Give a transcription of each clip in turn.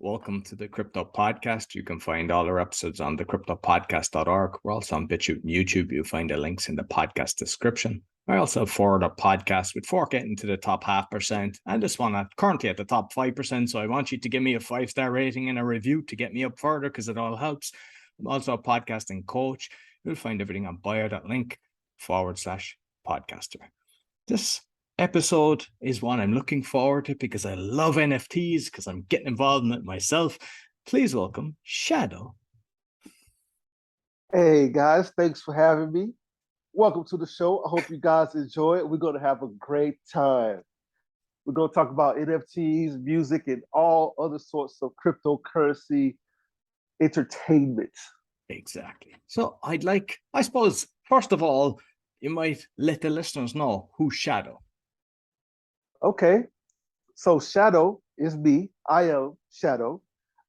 Welcome to the Crypto Podcast. You can find all our episodes on thecryptopodcast.org. We're also on BitChute and YouTube. You'll find the links in the podcast description. I also have four other podcasts with four getting to the top 0.5%, and this one currently at the top 5%. So I want you to give me a 5-star rating and a review to get me up further because it all helps. I'm also a podcasting coach. You'll find everything on bio.link/podcaster. This episode is one I'm looking forward to because I love NFTs, because I'm getting involved in it myself. Please welcome Shaddow. Hey guys, thanks for having me. Welcome to the show. I hope you guys enjoy it. We're going to have a great time. We're going to talk about NFTs, music, and all other sorts of cryptocurrency entertainment. Exactly. So I suppose, first of all, you might let the listeners know who's Shaddow. Okay, so Shaddow is me. I am Shaddow.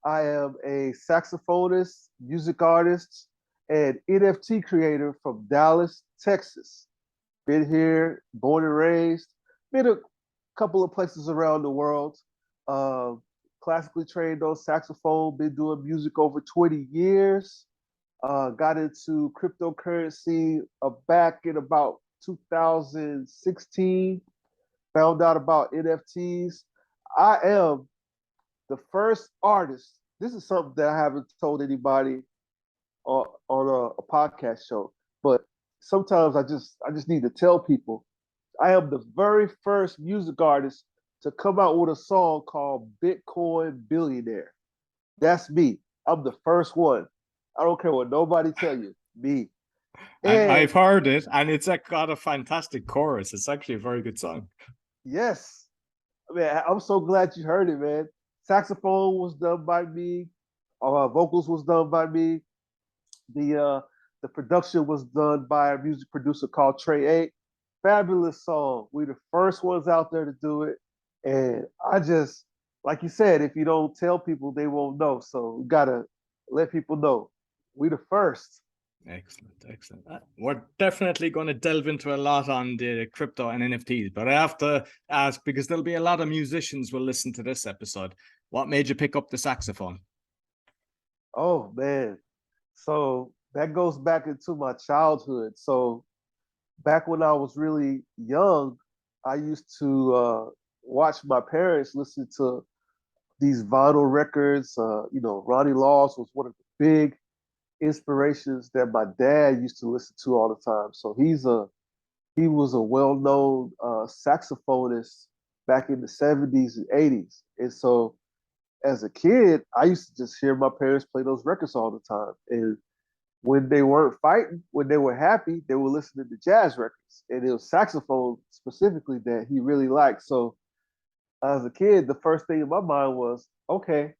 I am a saxophonist, music artist, and NFT creator from Dallas, Texas. Been here, born and raised, been a couple of places around the world. Classically trained on saxophone, been doing music over 20 years. Got into cryptocurrency back in about 2016. Found out about NFTs. I am the first artist. This is something that I haven't told anybody on a podcast show, but sometimes I just need to tell people. I am the very first music artist to come out with a song called Bitcoin Billionaire. That's me. I'm the first one. I don't care what nobody tell you. Me. And I've heard it, and it's got a fantastic chorus. It's actually a very good song. Yes. I mean, I'm so glad you heard it, man. Saxophone was done by me. Vocals was done by me. The production was done by a music producer called Trey 8. Fabulous song. We the first ones out there to do it. And I just, like you said, if you don't tell people, they won't know. So we gotta let people know. We the first. Excellent. We're definitely going to delve into a lot on the crypto and NFTs, but I have to ask, because there'll be a lot of musicians will listen to this episode. What made you pick up the saxophone? Oh man. So that goes back into my childhood. So back when I was really young, I used to watch my parents listen to these vinyl records. Ronnie Laws was one of the big inspirations that my dad used to listen to all the time. So he was a well-known saxophonist back in the 70s and 80s. And so as a kid, I used to just hear my parents play those records all the time. And when they weren't fighting, when they were happy, they were listening to jazz records. And it was saxophone specifically that he really liked. So as a kid, the first thing in my mind was, okay,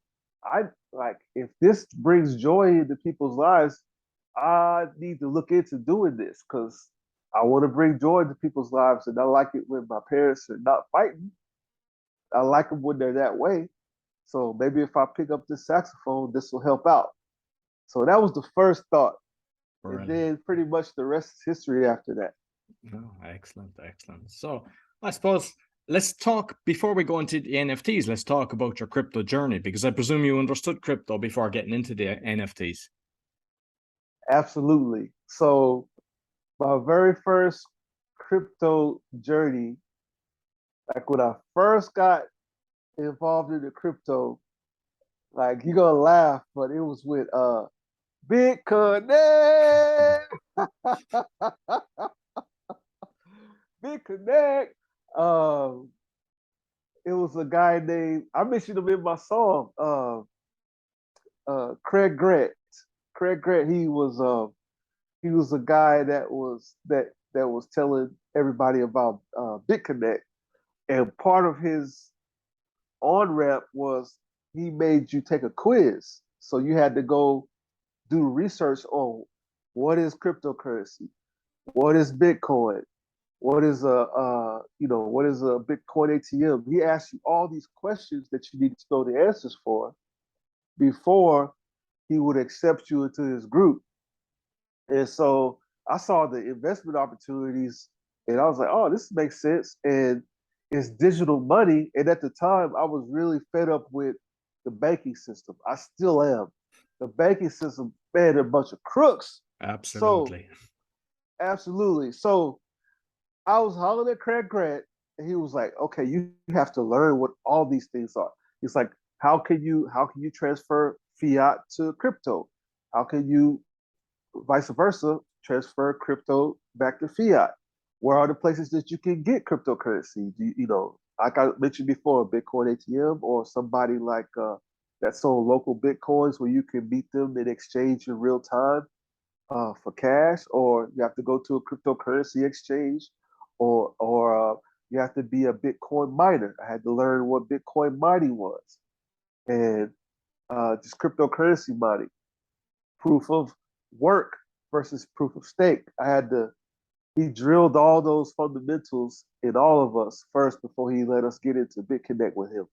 if this brings joy into people's lives, I need to look into doing this because I want to bring joy into people's lives. And I like it when my parents are not fighting. I like them when they're that way. So maybe if I pick up this saxophone, this will help out. So that was the first thought. Right. And then pretty much the rest is history after that. Oh, excellent. So I suppose let's talk, before we go into the NFTs, let's talk about your crypto journey, because I presume you understood crypto before getting into the NFTs. Absolutely. So my very first crypto journey, like when I first got involved in the crypto, like you're gonna laugh, but it was with Bitcoin. Bitcoin. It was a guy named, I mentioned him in my song, Craig Grant. Craig Grant, he was a guy that was telling everybody about BitConnect. And part of his on-ramp was he made you take a quiz. So you had to go do research on what is cryptocurrency, what is Bitcoin, what is a Bitcoin ATM. He asked you all these questions that you need to know the answers for before he would accept you into his group. And so I saw the investment opportunities and I was like, oh, this makes sense. And it's digital money. And at the time I was really fed up with the banking system. I still am. The banking system, man, they're a bunch of crooks. So Absolutely. absolutely. So I was hollering at Craig Grant, and he was like, "Okay, you have to learn what all these things are." He's like, how can you transfer fiat to crypto? How can you vice versa transfer crypto back to fiat? Where are the places that you can get cryptocurrency? Like I mentioned before, Bitcoin ATM or somebody like that sold local Bitcoins where you can meet them in exchange in real time for cash, or you have to go to a cryptocurrency exchange, or you have to be a Bitcoin miner. I had to learn what Bitcoin mining was, and just cryptocurrency mining, proof of work versus proof of stake. He drilled all those fundamentals in all of us first before he let us get into BitConnect with him.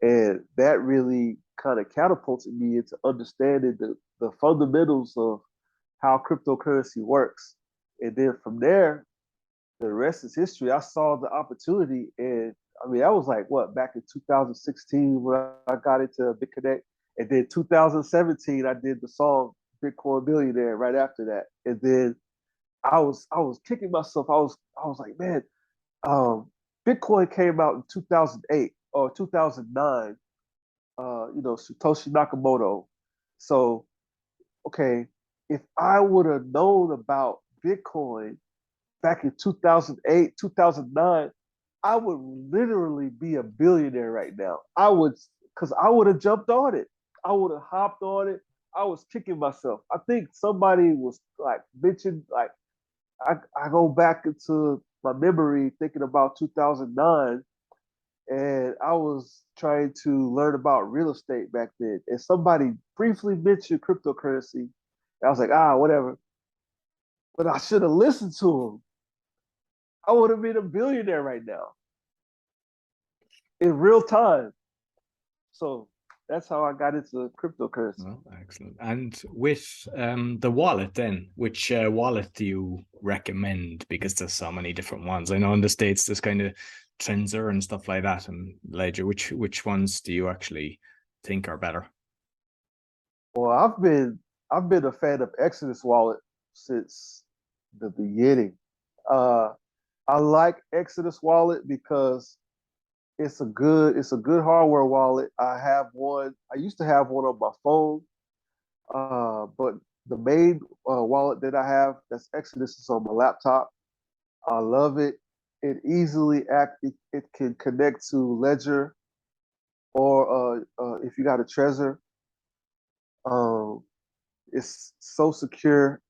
And that really kind of catapulted me into understanding the fundamentals of how cryptocurrency works. And then from there, the rest is history. I saw the opportunity, and I mean, I was like, what, back in 2016 when I got into BitConnect, and then 2017 I did the song Bitcoin Billionaire right after that, and then I was kicking myself. I was like, man, Bitcoin came out in 2008 or 2009. Satoshi Nakamoto. So okay, if I would have known about Bitcoin back in 2008, 2009, I would literally be a billionaire right now. Because I would have jumped on it. I would have hopped on it. I was kicking myself. I think somebody was like mentioned, like, I go back into my memory thinking about 2009, and I was trying to learn about real estate back then. And somebody briefly mentioned cryptocurrency. I was like, whatever. But I should have listened to him. I would have been a billionaire right now in real time. So that's how I got into cryptocurrency. Oh, excellent. And with the wallet then, which wallet do you recommend? Because there's so many different ones. I know in the States there's kind of Trezor and stuff like that and Ledger. Which ones do you actually think are better? Well, I've been a fan of Exodus Wallet since the beginning. Uh, I like Exodus Wallet because it's a good hardware wallet. I have one. I used to have one on my phone, but the main wallet that I have, that's Exodus, is on my laptop. I love it. It can connect to Ledger, or if you got a Trezor. Um, it's so secure,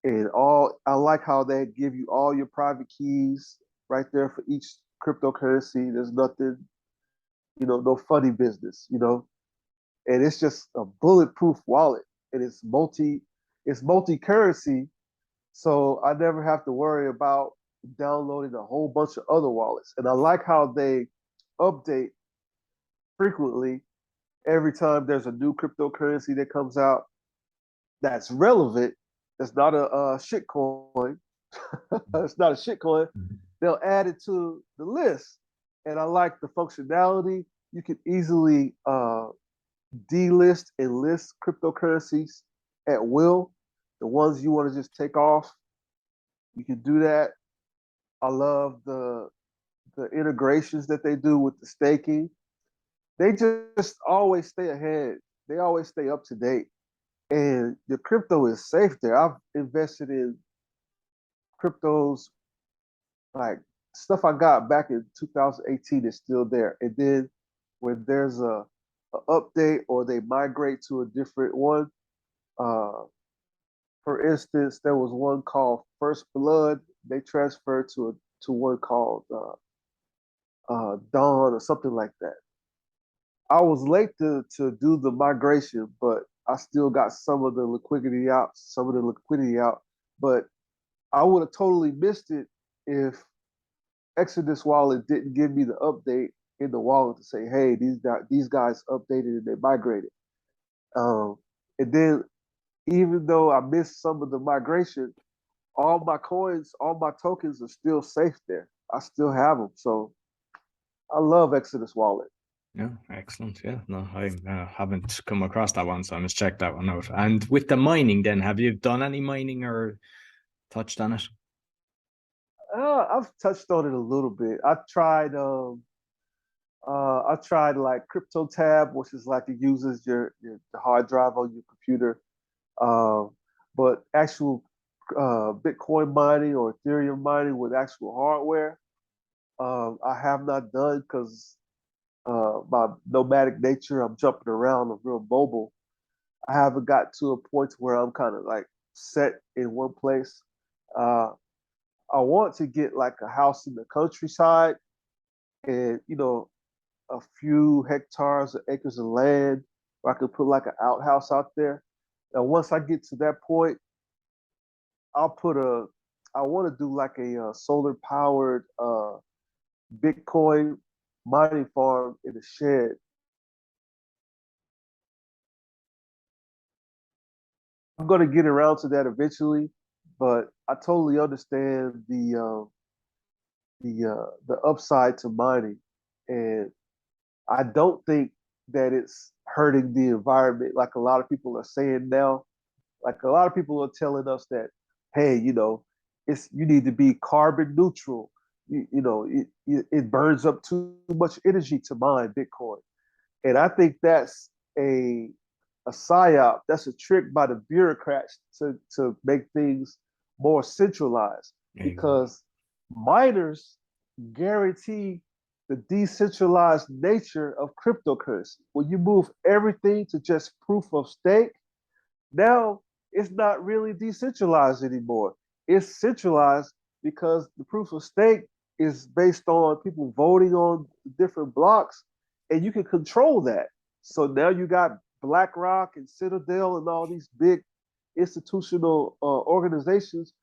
and all I like how they give you all your private keys right there for each cryptocurrency. There's nothing, no funny business, and it's just a bulletproof wallet, and it's multi currency, so I never have to worry about downloading a whole bunch of other wallets. And I like how they update frequently every time there's a new cryptocurrency that comes out that's relevant. That's not a shit coin. It's not a shit coin. Mhm. They'll add it to the list, and I like the functionality. You can easily delist and list cryptocurrencies at will. The ones you want to just take off, you can do that. I love the integrations that they do with the staking. They just always stay ahead. They always stay up to date. And your crypto is safe there. I've invested in cryptos, like stuff I got back in 2018 is still there. And then when there's a update or they migrate to a different one, uh, for instance, there was one called First Blood. They transferred to one called Dawn or something like that. I was late to do the migration, but I still got some of the liquidity out. But I would have totally missed it if Exodus Wallet didn't give me the update in the wallet to say, hey, these guys updated and they migrated. Um, and then even though I missed some of the migration, all my coins, all my tokens are still safe there. I still have them. So I love Exodus Wallet. Yeah, excellent. Yeah, no, I haven't come across that one, so I must check that one out. And with the mining, then, have you done any mining or touched on it? I've touched on it a little bit. I tried like Crypto Tab, which is like it uses your the hard drive on your computer. Um, but actual Bitcoin mining or Ethereum mining with actual hardware, I have not done because my nomadic nature, I'm jumping around, I'm real mobile. I haven't got to a point where I'm kind of like set in one place. Uh, I want to get like a house in the countryside and, a few hectares or acres of land where I could put like an outhouse out there. And once I get to that point, I'll put a, I want to do like a solar powered Bitcoin mining farm in a shed. I'm going to get around to that eventually, but I totally understand the upside to mining, and I don't think that it's hurting the environment like a lot of people are saying now. Like a lot of people are telling us that, hey, it's you need to be carbon neutral. It burns up too much energy to mine Bitcoin, and I think that's a psyop. That's a trick by the bureaucrats to make things more centralized Exactly. because miners guarantee the decentralized nature of cryptocurrency. When you move everything to just proof of stake, now it's not really decentralized anymore. It's centralized because the proof of stake is based on people voting on different blocks, and you can control that. So now you got BlackRock and Citadel and all these big institutional organizations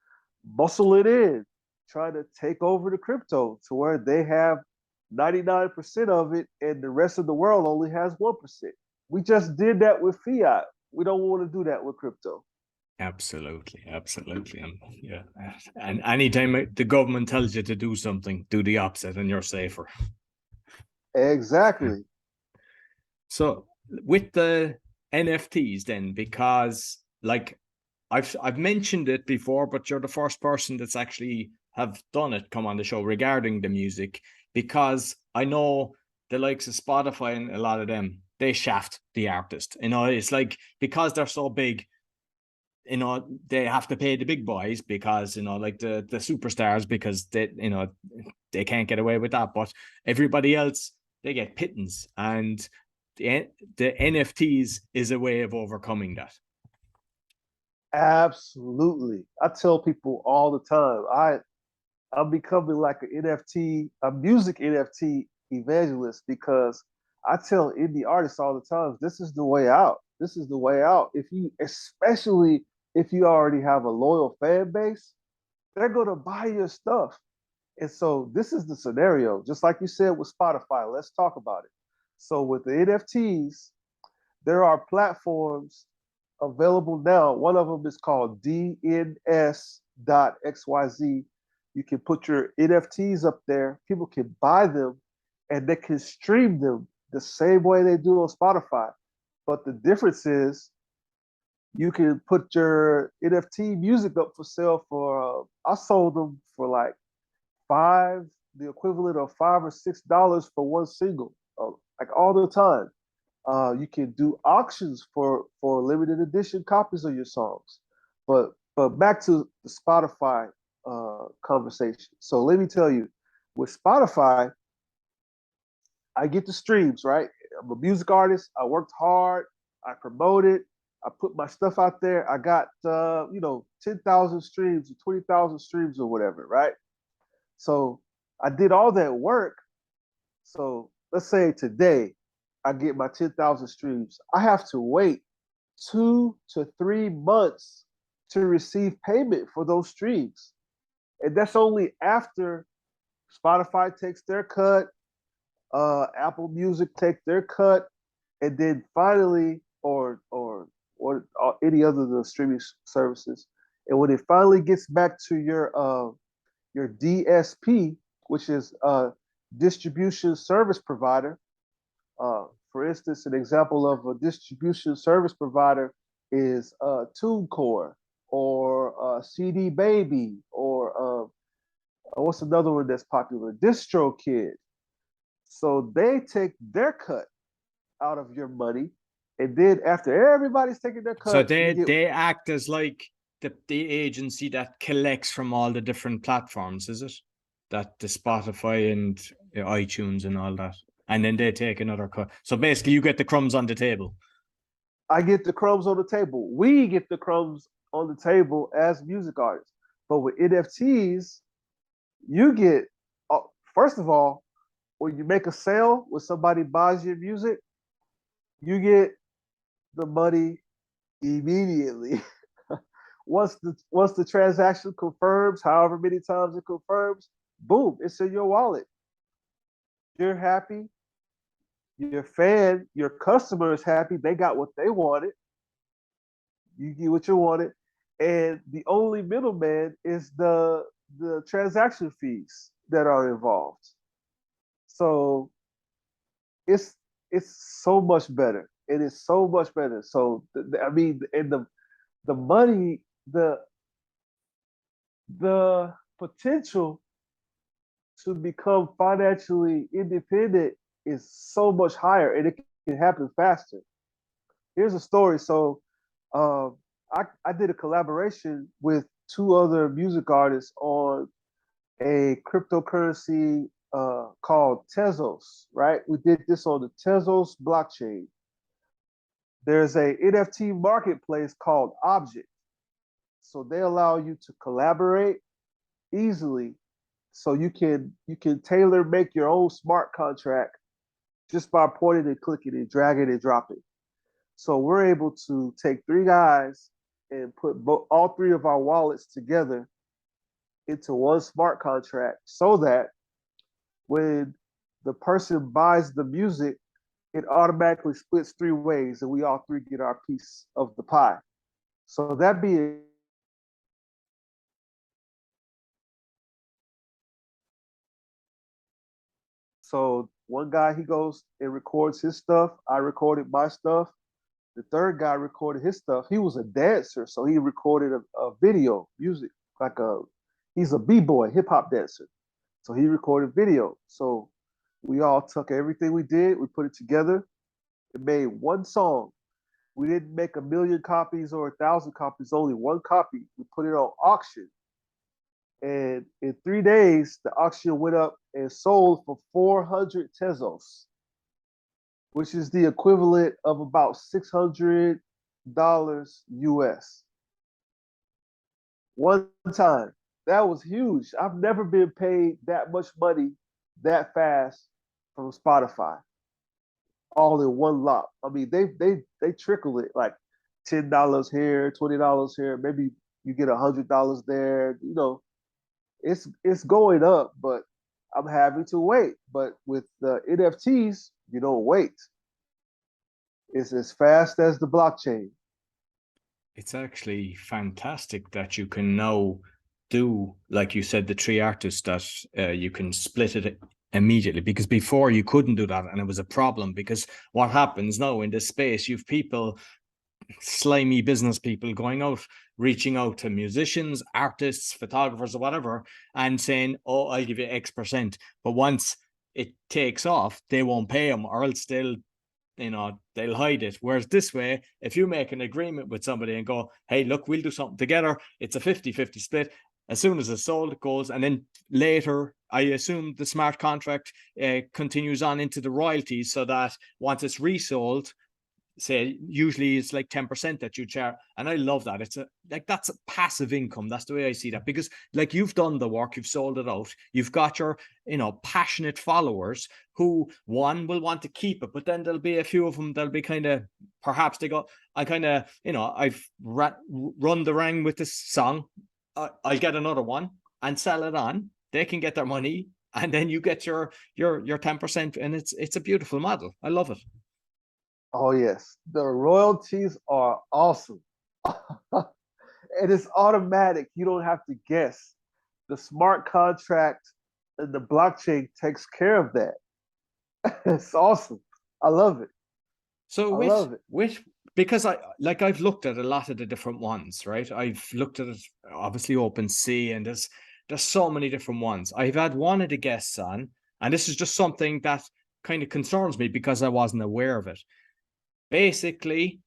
muscling in, trying to take over the crypto to where they have 99% of it and the rest of the world only has 1%. We just did that with fiat. We don't want to do that with crypto. Absolutely, absolutely. Yeah. And anytime the government tells you to do something, do the opposite and you're safer. Exactly. So with the NFTs then, because like I've mentioned it before, but you're the first person that's actually have done it come on the show regarding the music, because I know the likes of Spotify and a lot of them, they shaft the artist. It's like because they're so big, they have to pay the big boys because like the superstars, because they can't get away with that. But everybody else, they get pittance, and the NFTs is a way of overcoming that. Absolutely. I tell people all the time, I'm becoming like an NFT, a music NFT evangelist because I tell indie artists all the time, this is the way out. This is the way out. Especially if you already have a loyal fan base, they're gonna buy your stuff. And so this is the scenario, just like you said with Spotify. Let's talk about it. So with the NFTs, there are platforms available now. One of them is called DNS.xyz. You can put your NFTs up there. People can buy them and they can stream them the same way they do on Spotify. But the difference is you can put your NFT music up for sale for, I sold them for like five, the equivalent of $5 or $6 for one single, like all the time. You can do auctions for limited edition copies of your songs. But back to the Spotify conversation. So let me tell you, with Spotify, I get the streams, right? I'm a music artist. I worked hard. I promoted. I put my stuff out there. I got 10,000 streams or 20,000 streams or whatever, right? So I did all that work. So let's say today I get my 10,000 streams. I have to wait 2 to 3 months to receive payment for those streams. And that's only after Spotify takes their cut, Apple Music takes their cut, and then finally, or any other of the streaming services. And when it finally gets back to your DSP, which is distribution service provider, For instance, an example of a distribution service provider is TuneCore or CD Baby or what's another one that's popular? DistroKid. So they take their cut out of your money, and then after everybody's taking their So cut, you get they act as like the agency that collects from all the different platforms, is it? That the Spotify and iTunes and all that. And then they take another cut. So basically you get the crumbs on the table. I get the crumbs on the table. We get the crumbs on the table as music artists. But with NFTs, you get first of all, when you make a sale, when somebody buys your music, you get the money immediately. once the transaction confirms, however many times it confirms, boom, it's in your wallet. You're happy. Your fan, your customer is happy. They got what they wanted. You get what you wanted, and the only middleman is the transaction fees that are involved. So it's it's so much better. It is so much better. So I mean, and the money, the potential to become financially independent is so much higher, and it can happen faster. Here's a story. So, I did a collaboration with two other music artists on a cryptocurrency called Tezos. Right, we did this on the Tezos blockchain. There's a NFT marketplace called Object, so they allow you to collaborate easily. So you can tailor make your own smart contract just by pointing and clicking and dragging and dropping. So we're able to take three guys and put all three of our wallets together into one smart contract so that when the person buys the music, it automatically splits three ways and we all three get our piece of the pie. So that being so one guy he goes and records his stuff. I recorded my stuff. The third guy recorded his stuff. He was a dancer, so he recorded a video, music, like he's a b-boy, hip hop dancer. So he recorded video. So we all took everything we did, we put it together, and made one song. We didn't make a million copies or 1,000 copies, only one copy. We put it on auction. And in 3 days, the auction went up and sold for 400 Tezos, which is the equivalent of about $600 US. One time. That was huge. I've never been paid that much money that fast from Spotify, all in one lot. I mean, they trickle it like $10 here, $20 here, maybe you get $100 there. It's going up, but I'm having to wait. But with the NFTs, you don't wait. It's as fast as the blockchain. It's actually fantastic that you can now do, like you said, the three artists that you can split it immediately, because before you couldn't do that and it was a problem. Because what happens now in this space, you've people, slimy business people going out, reaching out to musicians, artists, photographers or whatever, and saying, oh, I'll give you X%. But once it takes off, they won't pay them, or else they'll hide it. Whereas this way, if you make an agreement with somebody and go, hey, look, we'll do something together, it's a 50-50 split. As soon as it's sold, it goes. And then later, I assume the smart contract continues on into the royalties, so that once it's resold, say usually it's like 10% that you charge. And I love that. It's that's a passive income. That's the way I see that, because like you've done the work, you've sold it out, you've got your passionate followers who one will want to keep it, but then there'll be a few of them that'll be kind of, perhaps they go, I kind of, I've run the rang with this song, I'll get another one and sell it on. They can get their money, and then you get your 10%, and it's a beautiful model. I love it. Oh yes, the royalties are awesome. It is automatic. You don't have to guess. The smart contract and the blockchain takes care of that. It's awesome. I love it. So I love it. because I've looked at a lot of the different ones, right? I've looked at it, obviously OpenSea, and there's so many different ones. I've had one of the guests on, and this is just something that kind of concerns me because I wasn't aware of it. Basically,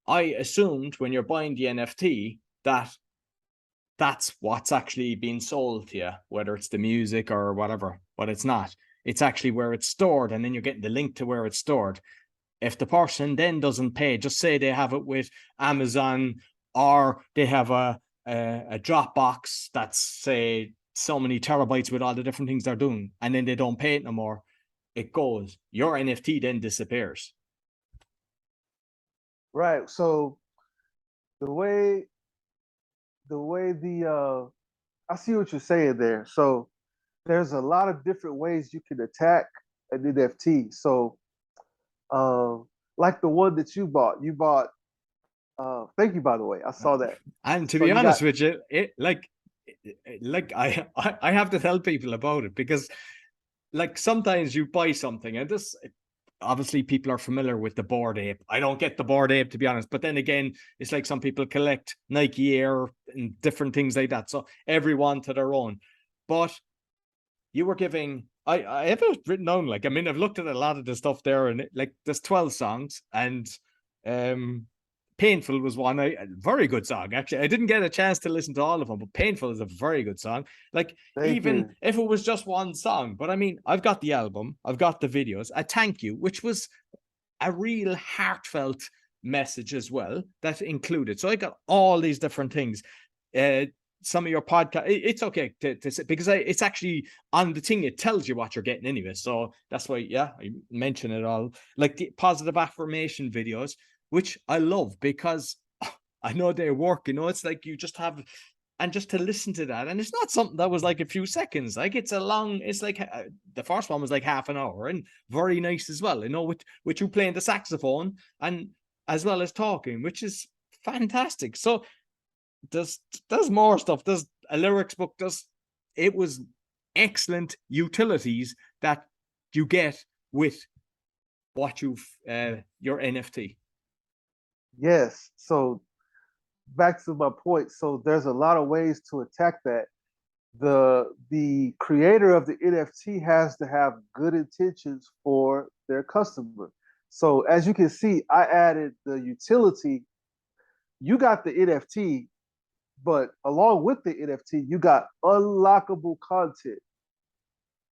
I assumed when you're buying the NFT that that's what's actually being sold to you, whether it's the music or whatever, but it's not. It's actually where it's stored, and then you're getting the link to where it's stored. If the person then doesn't pay, just say they have it with Amazon, or they have a Dropbox that's, say, so many terabytes with all the different things they're doing, and then they don't pay it no more, it goes. Your NFT then disappears. Right. So the way I see what you're saying there. So there's a lot of different ways you can attack an NFT. So like the one that you bought. You bought thank you, by the way. I saw that. And to So be you honest got with you, I have to tell people about it, because like sometimes you buy something, and this, obviously people are familiar with the Bored Ape. I don't get the Bored Ape, to be honest, but then again, it's like some people collect Nike Air and different things like that, so everyone to their own. But you were giving, I have it written down, like, I mean, I've looked at a lot of the stuff there, and like there's 12 songs, and Painful was one. Very good song, actually. I didn't get a chance to listen to all of them, but Painful is a very good song. Like, thank even you. if it was just one song, but I mean, I've got the album, I've got the videos, a thank you, which was a real heartfelt message as well that included. So I got all these different things. Some of your podcast, it's okay to say, because it's actually on the thing, it tells you what you're getting anyway. So that's why, yeah, I mention it all. Like the positive affirmation videos, which I love because I know they work, it's like you just have, and just to listen to that, and it's not something that was like a few seconds, like it's like the first one was like half an hour, and very nice as well, with you playing the saxophone and as well as talking, which is fantastic. So there's more stuff. There's a lyrics book. It was excellent utilities that you get with what your NFT. Yes. So back to my point. So there's a lot of ways to attack that. The creator of the NFT has to have good intentions for their customer. So as you can see, I added the utility. You got the NFT, but along with the NFT, you got unlockable content.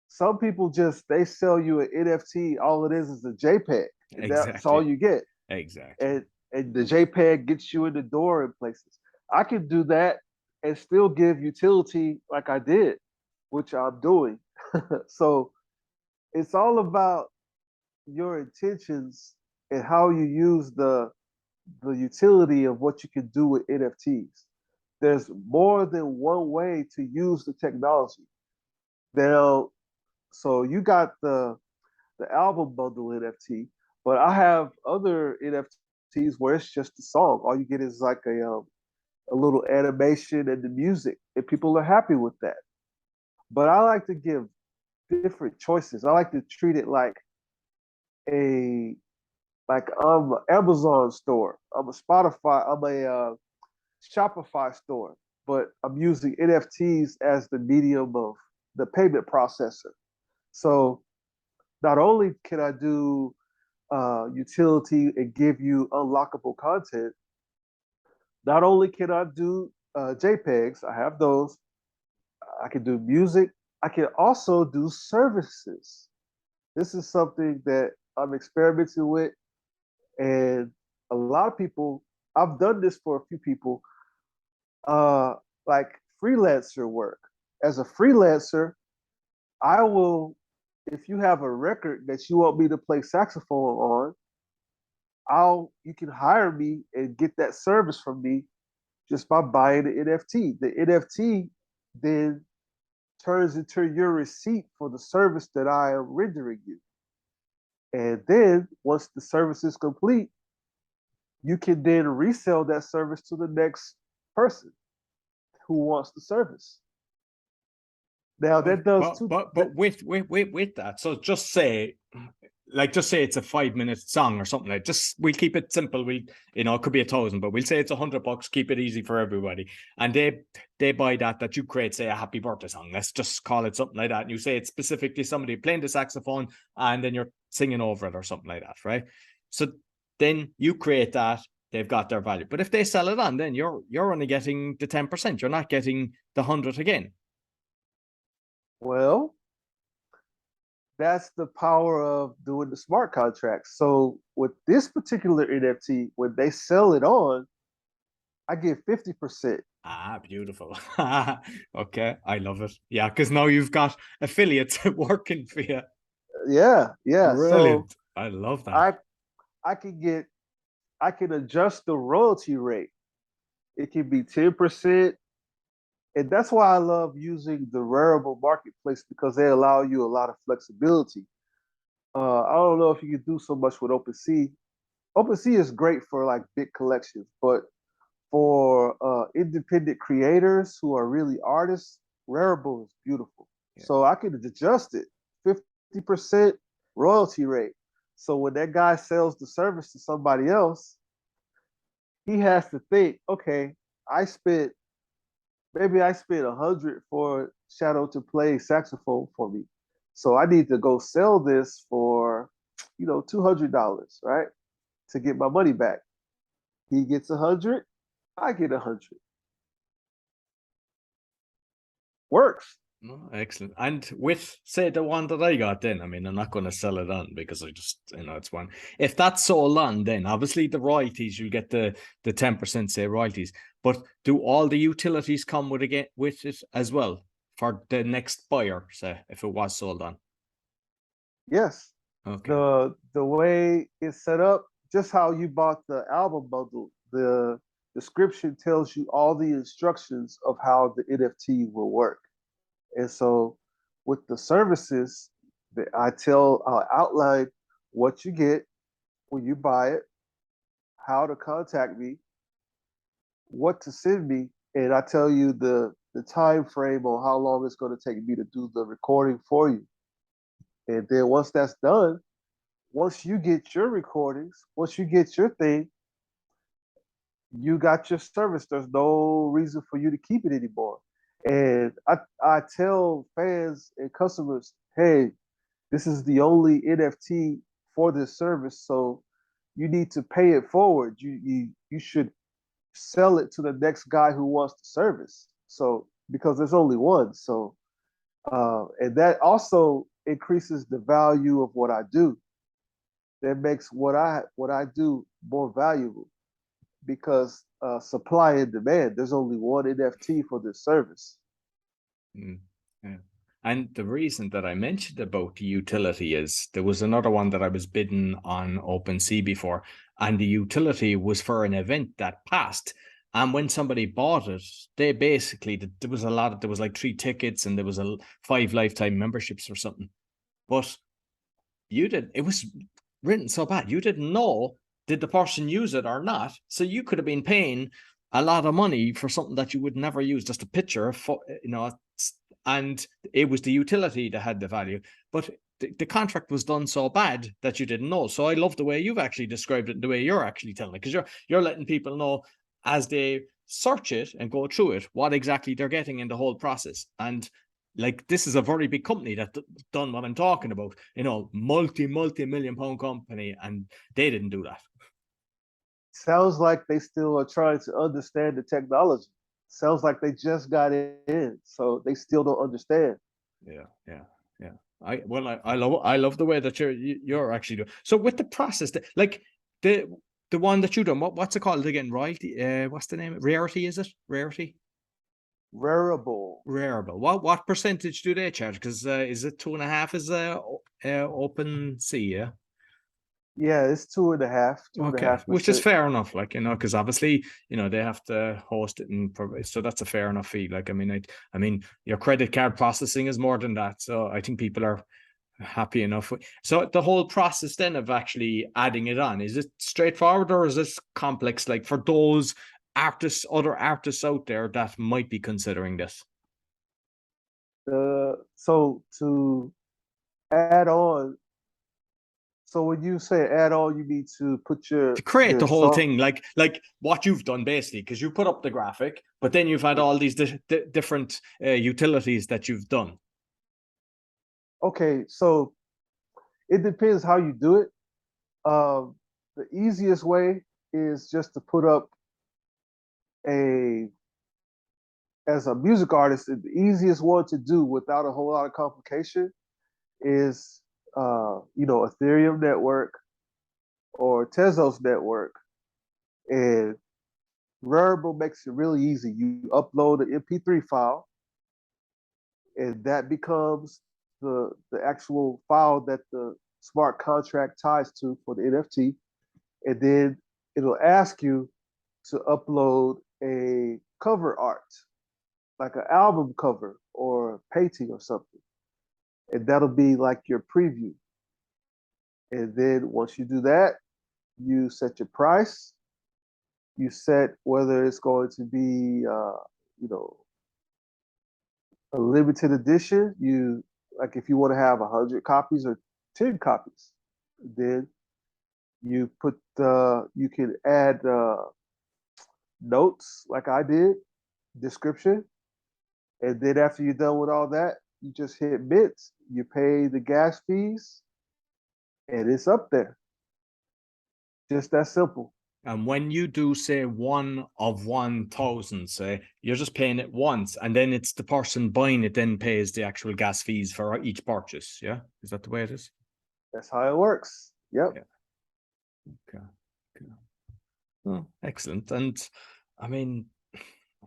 Some people they sell you an NFT. All it is a JPEG, and that's all Exactly. you get. Exactly. And the JPEG gets you in the door in places. I can do that and still give utility like I did, which I'm doing. So it's all about your intentions and how you use the utility of what you can do with NFTs. There's more than one way to use the technology. Now, so you got the album bundle NFT, but I have other NFTs where it's just a song. All you get is like a little animation and the music, and people are happy with that. But I like to give different choices. I like to treat it a like I'm an Amazon store. I'm a Spotify. I'm a Shopify store, but I'm using NFTs as the medium of the payment processor. So not only can I do utility and give you unlockable content, not only can I do JPEGs, I have those. I can do music. I can also do services. This is something that I'm experimenting with, and a lot of people. I've done this for a few people, uh, like freelancer work. As a freelancer, I will. If you have a record that you want me to play saxophone on, you can hire me and get that service from me just by buying the NFT. The NFT then turns into your receipt for the service that I am rendering you. And then once the service is complete, you can then resell that service to the next person who wants the service. Now that does two. But with that, so just say, like just say it's a 5-minute song or something like. Just we'll keep it simple. We it could be 1,000, but we'll say it's $100. Keep it easy for everybody, and they buy that you create, say, a happy birthday song. Let's just call it something like that, and you say it's specifically somebody playing the saxophone, and then you're singing over it or something like that, right? So then you create that. They've got their value, but if they sell it on, then you're only getting the 10%. You're not getting the 100 again. Well, that's the power of doing the smart contracts. So with this particular NFT, when they sell it on, I get 50%. Ah, beautiful. Okay, I love it. Yeah, because now you've got affiliates working for you. Yeah, yeah. So Brilliant. I love that. I I can get I can adjust the royalty rate. It can be 10%. And that's why I love using the Rarible marketplace because they allow you a lot of flexibility. I don't know if you can do so much with OpenSea. OpenSea is great for like big collections, but for independent creators who are really artists, Rarible is beautiful. Yeah. So I can adjust it 50% royalty rate. So when that guy sells the service to somebody else, he has to think, okay, I spent maybe I spent 100 for Shaddow to play saxophone for me. So I need to go sell this for, $200, right? To get my money back. He gets 100, I get 100. Works. Oh, excellent. And with, say, the one that I got, then, I mean, I'm not going to sell it on because I just, it's one. If that's sold on, then obviously the royalties, you'll get the 10%, say, royalties. But do all the utilities come with it as well for the next buyer, say, if it was sold on? Yes. Okay. The way it's set up, just how you bought the album bundle, the description tells you all the instructions of how the NFT will work. And so with the services, I'll outline what you get when you buy it, how to contact me, what to send me, and I tell you the time frame on how long it's going to take me to do the recording for you. And then once that's done, once you get your recordings, once you get your thing, you got your service. There's no reason for you to keep it anymore. And I tell fans and customers, hey, this is the only NFT for this service, so you need to pay it forward. You should sell it to the next guy who wants the service. So because there's only one. So and that also increases the value of what I do. That makes what I do more valuable because supply and demand. There's only one NFT for this service. Yeah. And the reason that I mentioned about the utility is there was another one that I was bidding on OpenSea before, and the utility was for an event that passed. And when somebody bought it, they basically, there was like 3 tickets and there was 5 lifetime memberships or something. But it was written so bad. You didn't know, did the person use it or not? So you could have been paying a lot of money for something that you would never use, just a picture, and it was the utility that had the value. But the contract was done so bad that you didn't know. So I love the way you've actually described it, the way you're actually telling it, because you're letting people know as they search it and go through it what exactly they're getting in the whole process. And like, this is a very big company that done what I'm talking about, multi-million pound company, and they didn't do that. Sounds like they still are trying to understand the technology. Sounds like they just got in, so they still don't understand. Yeah. I love the way that you're actually doing. So with the process, like the one that you done, what's it called again? Royalty? What's the name? Rarity, is it? Rarity? Rarible. What percentage do they charge? Because is it 2.5 is OpenSea? Yeah. Yeah, it's 2.5, Okay, which is 2.5%. fair enough, like, because obviously, they have to host it and provide, so that's a fair enough fee. Like, I mean, your credit card processing is more than that, so I think people are happy enough. So the whole process then of actually adding it on, is it straightforward or is this complex? Like for those other artists out there that might be considering this. So to add on, So when you say add on, you need to put To create the whole song. thing, like what you've done basically, because you put up the graphic, but then you've had all these different utilities that you've done. Okay, so it depends how you do it. The easiest way is just to put up a as a music artist. The easiest one to do without a whole lot of complication is Ethereum network or Tezos network, and Rarible makes it really easy. You upload an MP3 file, and that becomes the actual file that the smart contract ties to for the NFT, and then it'll ask you to upload a cover art, like an album cover or a painting or something, and that'll be like your preview. And then once you do that, you set your price. You set whether it's going to be, a limited edition. You like if you want to have 100 copies or 10 copies, then you can add notes like I did, description, and then after you're done with all that, you just hit mint. You pay the gas fees, and it's up there. Just that simple. And when you do say 1 of 1,000, say you're just paying it once, and then it's the person buying it then pays the actual gas fees for each purchase. Yeah, is that the way it is? That's how it works. Yep. Yeah. Okay. Oh, excellent. And I mean,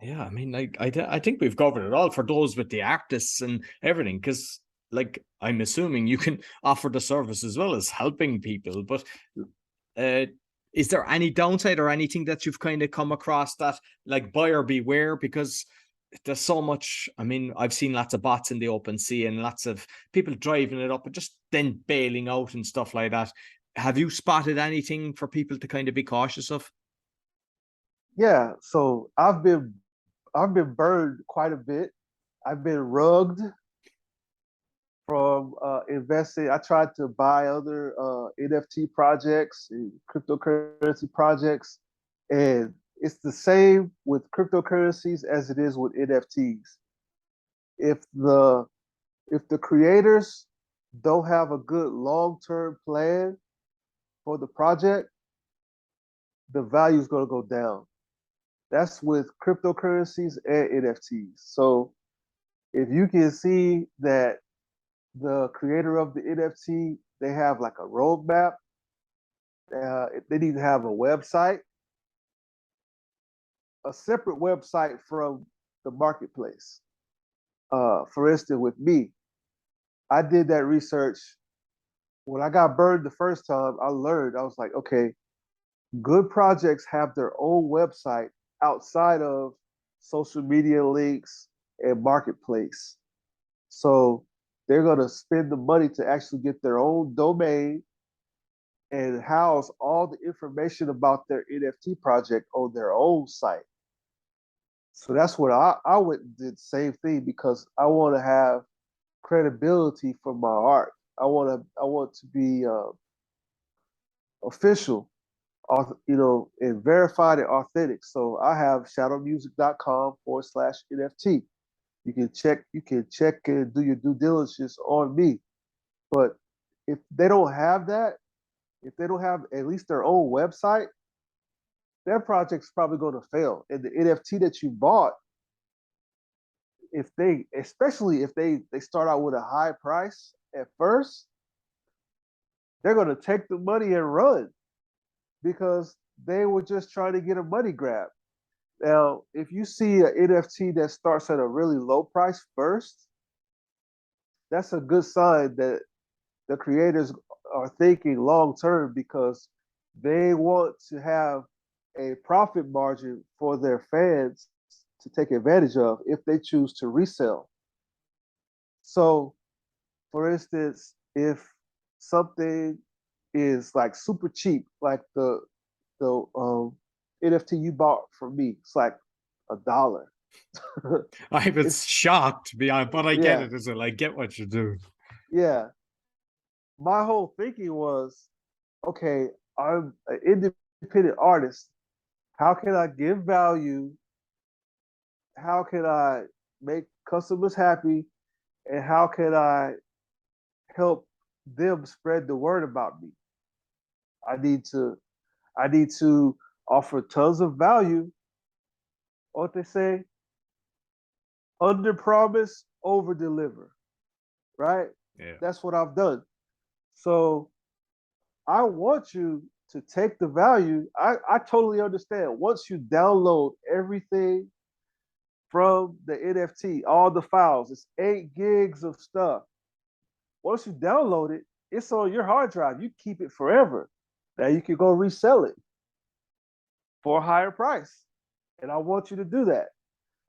yeah, I mean, I think we've covered it all for those with the artists and everything, because like I'm assuming you can offer the service as well as helping people. But is there any downside or anything that you've kind of come across that like buyer beware? Because there's so much. I mean, I've seen lots of bots in the open sea and lots of people driving it up and just then bailing out and stuff like that. Have you spotted anything for people to kind of be cautious of? Yeah. So I've been burned quite a bit. I've been rugged from investing. I tried to buy other NFT projects and cryptocurrency projects, and it's the same with cryptocurrencies as it is with NFTs. If the if the creators don't have a good long-term plan for the project, the value is going to go down. That's with cryptocurrencies and NFTs. So if you can see that the creator of the NFT, they have like a roadmap. They need to have a website, a separate website from the marketplace. For instance, with me, I did that research. When I got burned the first time, I learned, I was like, okay, good projects have their own website outside of social media links and marketplace. So they're going to spend the money to actually get their own domain and house all the information about their NFT project on their own site. So that's what I went and did the same thing because I want to have credibility for my art. I want to be official, and verified and authentic. So I have shadowmusic.com/NFT. You can check and do your due diligence on me. But if they don't have that, if they don't have at least their own website, their project's probably going to fail. And the NFT that you bought, especially if they start out with a high price at first, they're going to take the money and run because they were just trying to get a money grab. Now, if you see an NFT that starts at a really low price first, that's a good sign that the creators are thinking long term because they want to have a profit margin for their fans to take advantage of if they choose to resell. So, for instance, if something is like super cheap, like the NFT you bought from me, it's like $1. I was shocked, but I get Yeah, it as well. I get what you do. yeah. My whole thinking was okay, I'm an independent artist. How can I give value? How can I make customers happy? And how can I help them spread the word about me? I need to I need to offer tons of value. What they say, under promise, over deliver, right? Yeah. That's what I've done. So I want you to take the value. I totally understand. Once you download everything from the NFT, all the files, it's 8 gigs of stuff. Once you download it, it's on your hard drive. You keep it forever. Now you can go resell it for a higher price. And I want you to do that.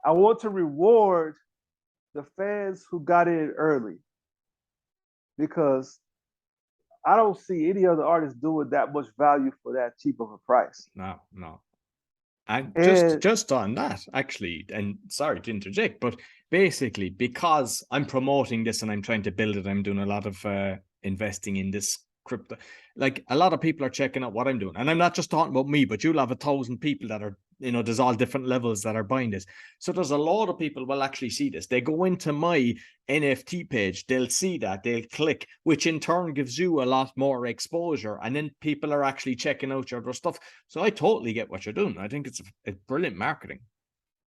I want to reward the fans who got in early because I don't see any other artist doing that much value for that cheap of a price. No, no. And And just on that, actually, and sorry to interject, but basically, because I'm promoting this and I'm trying to build it, I'm doing a lot of investing in this crypto. Like a lot of people are checking out what I'm doing, and I'm not just talking about me, but you'll have 1,000 people that are, there's all different levels that are buying this. So there's a lot of people will actually see this. They go into my NFT page, they'll see that, they'll click, which in turn gives you a lot more exposure, and then people are actually checking out your other stuff. So I totally get what you're doing. I think it's brilliant marketing.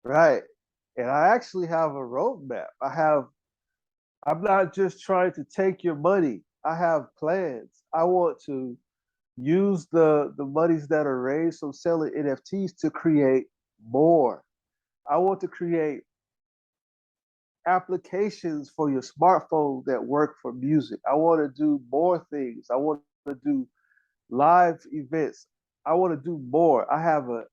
right. And I actually have a roadmap. I'm not just trying to take your money. I have plans. I want to use the monies that are raised from selling NFTs to create more. I want to create applications for your smartphone that work for music. I want to do more things. I want to do live events. I want to do more. I have a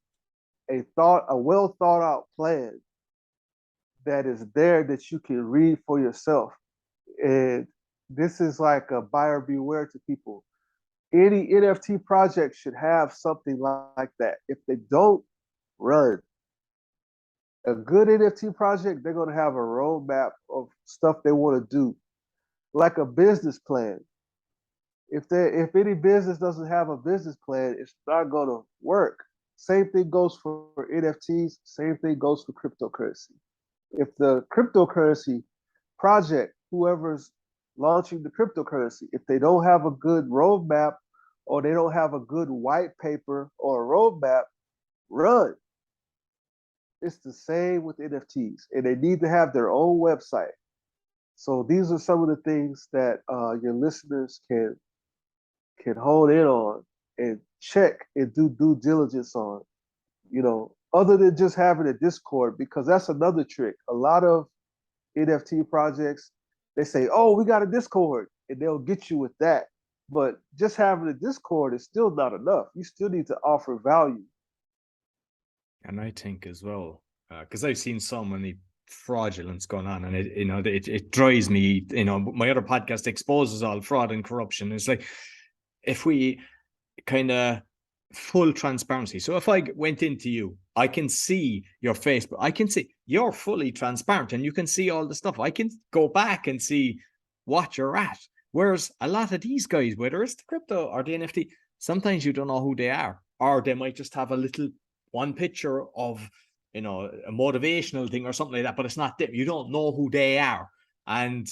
well thought out plan that is there that you can read for yourself. And this is like a buyer beware to people. Any NFT project should have something like that. If they don't, run. A good NFT project, they're going to have a roadmap of stuff they want to do, like a business plan. If any business doesn't have a business plan, it's not going to work. Same thing goes for NFTs. Same thing goes for cryptocurrency. If the cryptocurrency project, whoever's launching the cryptocurrency, if they don't have a good roadmap or they don't have a good white paper or a roadmap, run. It's the same with NFTs, and they need to have their own website. So these are some of the things that your listeners can hone in on and check and do due diligence on. Other than just having a Discord, because that's another trick. A lot of NFT projects, they say, "Oh, we got a Discord," and they'll get you with that. But just having a Discord is still not enough. You still need to offer value. And I think as well, because I've seen so many fraudulence going on, and it drives me. My other podcast exposes all fraud and corruption. It's like if we kind of full transparency. So if I went into you, I can see your Facebook. I can see you're fully transparent, and you can see all the stuff. I can go back and see what you're at. Whereas a lot of these guys, whether it's the crypto or the NFT, sometimes you don't know who they are, or they might just have a little one picture of a motivational thing or something like that, but it's not them. You don't know who they are, and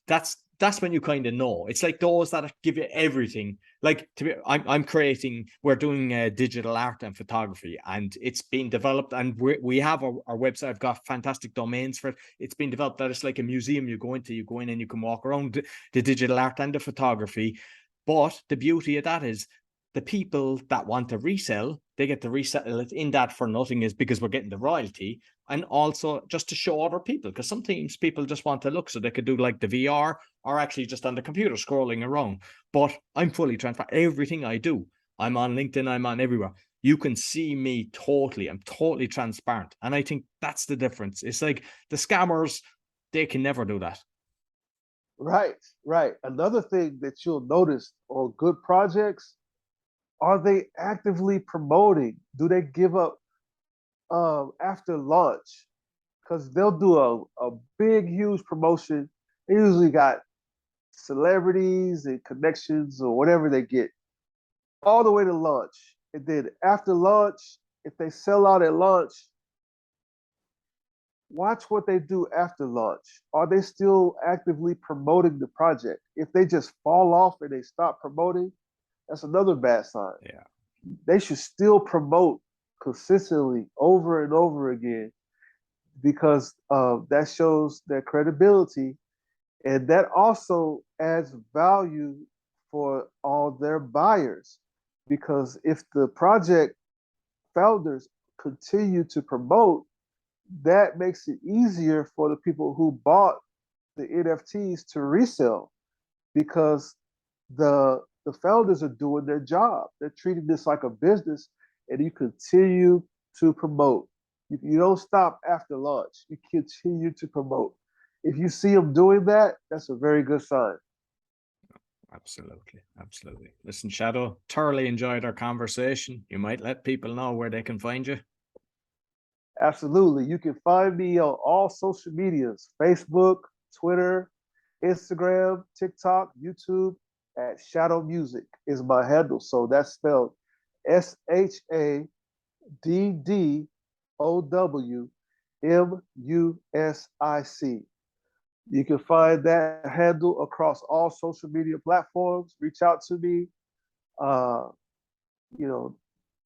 that's when you kind of know. It's like those that give you everything. Like we're doing digital art and photography, and it's been developed, and we have our website. I've got fantastic domains for it. It's been developed that it's like a museum. You go in and you can walk around the digital art and the photography. But the beauty of that is the people that want to resell, they get to resell it in that for nothing, is because we're getting the royalty. And also just to show other people, because sometimes people just want to look, so they could do like the VR or actually just on the computer scrolling around. But I'm fully transparent. Everything I do, I'm on LinkedIn, I'm on everywhere. You can see me totally. I'm totally transparent. And I think that's the difference. It's like the scammers, they can never do that. Right, right. Another thing that you'll notice on good projects, are they actively promoting? Do they give up after launch? Because they'll do a big, huge promotion. They usually got celebrities and connections or whatever they get, all the way to launch. And then after launch, if they sell out at launch, watch what they do after launch. Are they still actively promoting the project? If they just fall off and they stop promoting, that's another bad sign. Yeah. They should still promote consistently over and over again, because that shows their credibility, and that also adds value for all their buyers. Because if the project founders continue to promote, that makes it easier for the people who bought the NFTs to resell, because the founders are doing their job. They're treating this like a business, and you continue to promote. You don't stop after launch. You continue to promote. If you see them doing that, that's a very good sign. Absolutely. Absolutely. Listen, Shaddow, thoroughly enjoyed our conversation. You might let people know where they can find you. Absolutely. You can find me on all social medias: Facebook, Twitter, Instagram, TikTok, YouTube, at Shaddow Music is my handle. So that's spelled SHADDOWMUSIC. You can find that handle across all social media platforms. Reach out to me. Uh,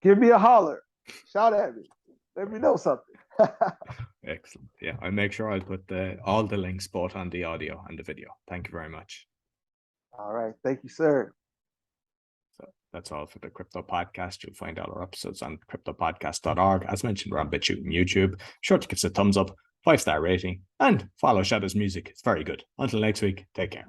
give me a holler. Shout at me. Let me know something. Excellent. Yeah, I'll make sure I'll put all the links both on the audio and the video. Thank you very much. All right. Thank you, sir. So that's all for the Crypto Podcast. You'll find all our episodes on cryptopodcast.org. As mentioned, we're on BitChute and YouTube. Be sure to give us a thumbs up, 5-star rating, and follow Shaddow's music. It's very good. Until next week, take care.